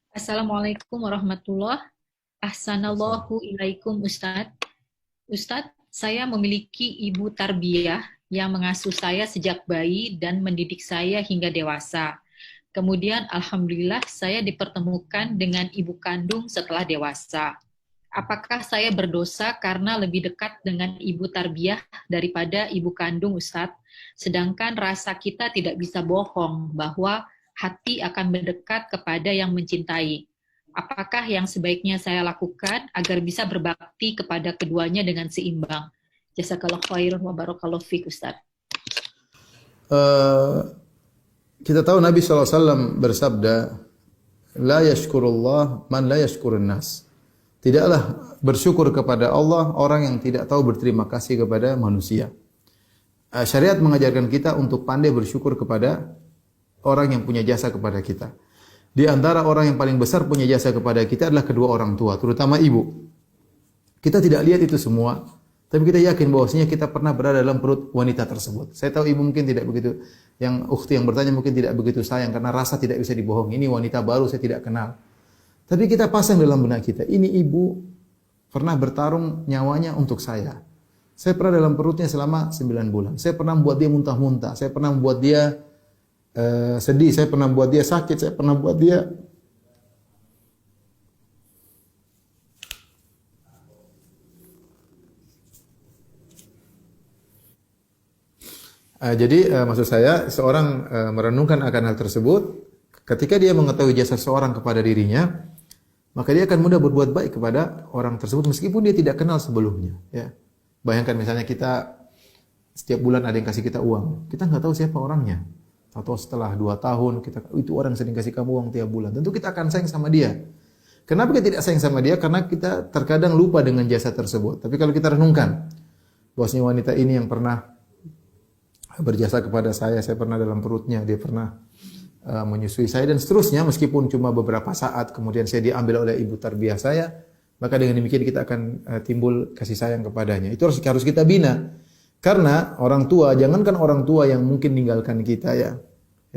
Assalamualaikum warahmatullah. Ahsanallahu ilaikum Ustadz. Ustadz, saya memiliki ibu tarbiyah yang mengasuh saya sejak bayi dan mendidik saya hingga dewasa. Kemudian Alhamdulillah saya dipertemukan dengan ibu kandung setelah dewasa. Apakah saya berdosa karena lebih dekat dengan ibu tarbiyah daripada ibu kandung, Ustadz? Sedangkan rasa kita tidak bisa bohong bahwa hati akan mendekat kepada yang mencintai. Apakah yang sebaiknya saya lakukan agar bisa berbakti kepada keduanya dengan seimbang? Jazakallah khairun wa barakallahu fiik, Ustadz. Eh, Kita tahu Nabi SAW bersabda, La yashkurullah man la yashkurun nas. Tidaklah bersyukur kepada Allah orang yang tidak tahu berterima kasih kepada manusia. Syariat mengajarkan kita untuk pandai bersyukur kepada orang yang punya jasa kepada kita. Di antara orang yang paling besar punya jasa kepada kita adalah kedua orang tua, terutama ibu. Kita tidak lihat itu semua, tapi kita yakin bahwasanya kita pernah berada dalam perut wanita tersebut. Saya tahu ibu mungkin tidak begitu, yang ukhti yang bertanya mungkin tidak begitu sayang karena rasa tidak bisa dibohongi. Ini wanita baru saya tidak kenal. Tapi kita pasang dalam benak kita, ini ibu pernah bertarung nyawanya untuk saya. Saya pernah dalam perutnya selama 9 bulan. Saya pernah membuat dia muntah-muntah. Saya pernah membuat dia sedih. Saya pernah membuat dia sakit. Saya pernah membuat dia maksud saya seorang merenungkan akan hal tersebut, ketika dia mengetahui jasa seorang kepada dirinya, maka dia akan mudah berbuat baik kepada orang tersebut meskipun dia tidak kenal sebelumnya. Ya. Bayangkan misalnya kita setiap bulan ada yang kasih kita uang, kita nggak tahu siapa orangnya. Atau setelah 2 tahun kita itu orang sering kasih kamu uang tiap bulan, tentu kita akan sayang sama dia. Kenapa kita tidak sayang sama dia? Karena kita terkadang lupa dengan jasa tersebut. Tapi kalau kita renungkan, bahwasanya wanita ini yang pernah berjasa kepada saya pernah dalam perutnya, dia pernah menyusui saya dan seterusnya, meskipun cuma beberapa saat kemudian saya diambil oleh ibu tarbiyah saya, maka dengan demikian kita akan timbul kasih sayang kepadanya. Itu harus kita bina. Karena orang tua, jangankan orang tua yang mungkin ninggalkan kita ya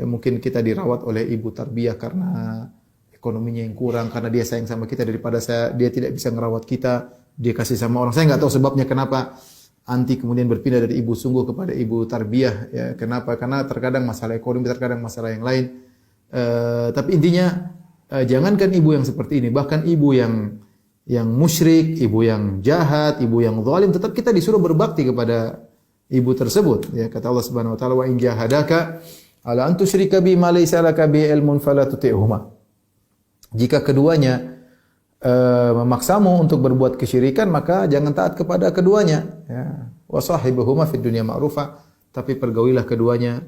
mungkin kita dirawat oleh ibu tarbiyah karena ekonominya yang kurang, karena dia sayang sama kita daripada dia tidak bisa ngerawat kita, dia kasih sama orang. Saya nggak tahu sebabnya kenapa anti kemudian berpindah dari ibu sungguh kepada ibu tarbiyah ya. Kenapa? Karena terkadang masalah ekonomi, terkadang masalah yang lain. Tapi intinya jangankan ibu yang seperti ini, bahkan ibu yang musyrik, ibu yang jahat, ibu yang zalim, tetap kita disuruh berbakti kepada ibu tersebut. Ya, kata Allah Subhanahu wa taala, wa in jahadaka ala an tusyrika bi ma laysa laka bi ilmun fala tuti'huma. Jika keduanya memaksamu untuk berbuat kesyirikan, maka jangan taat kepada keduanya. Ya. Wa sahibuhuma fid dunya ma'rufa, tapi pergaulilah keduanya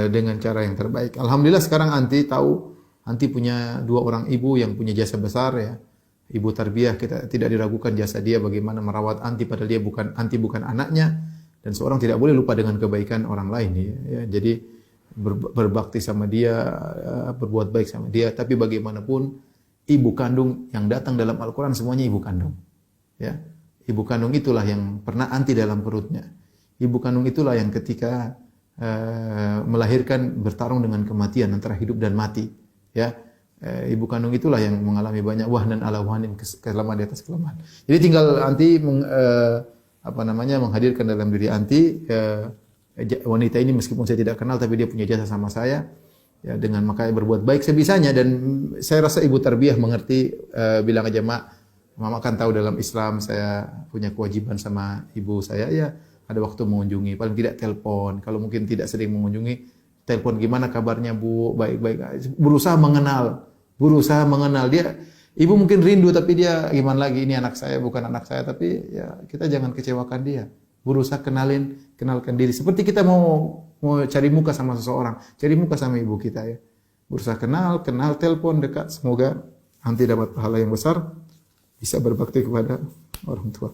dengan cara yang terbaik. Alhamdulillah sekarang anti punya 2 orang ibu yang punya jasa besar ya. Ibu tarbiyah, kita tidak diragukan jasa dia bagaimana merawat anti, padahal dia bukan anaknya, dan seorang tidak boleh lupa dengan kebaikan orang lain ya. Jadi berbakti sama dia, berbuat baik sama dia, tapi bagaimanapun ibu kandung yang datang dalam Al-Quran semuanya ibu kandung. Ya. Ibu kandung itulah yang pernah anti dalam perutnya. Ibu kandung itulah yang ketika melahirkan bertarung dengan kematian antara hidup dan mati. Ya. Ibu kandung itulah yang mengalami banyak wahnan ala wahnin, kelemahan di atas kelemahan. Jadi tinggal anti menghadirkan dalam diri anti wanita ini meskipun saya tidak kenal tapi dia punya jasa sama saya. Ya, dengan makanya berbuat baik sebisanya, dan saya rasa ibu tarbiyah mengerti. Bilang aja, mama kan tahu dalam Islam saya punya kewajiban sama ibu saya, ya ada waktu mengunjungi, paling tidak telepon, kalau mungkin tidak sering mengunjungi, telepon gimana kabarnya bu, baik-baik, berusaha mengenal dia. Ibu mungkin rindu tapi dia gimana lagi, ini anak saya bukan anak saya, tapi ya kita jangan kecewakan dia. Berusaha kenalkan diri. Seperti kita mau cari muka sama seseorang, cari muka sama ibu kita ya. Berusaha kenal, telepon dekat. Semoga nanti dapat pahala yang besar, bisa berbakti kepada orang tua.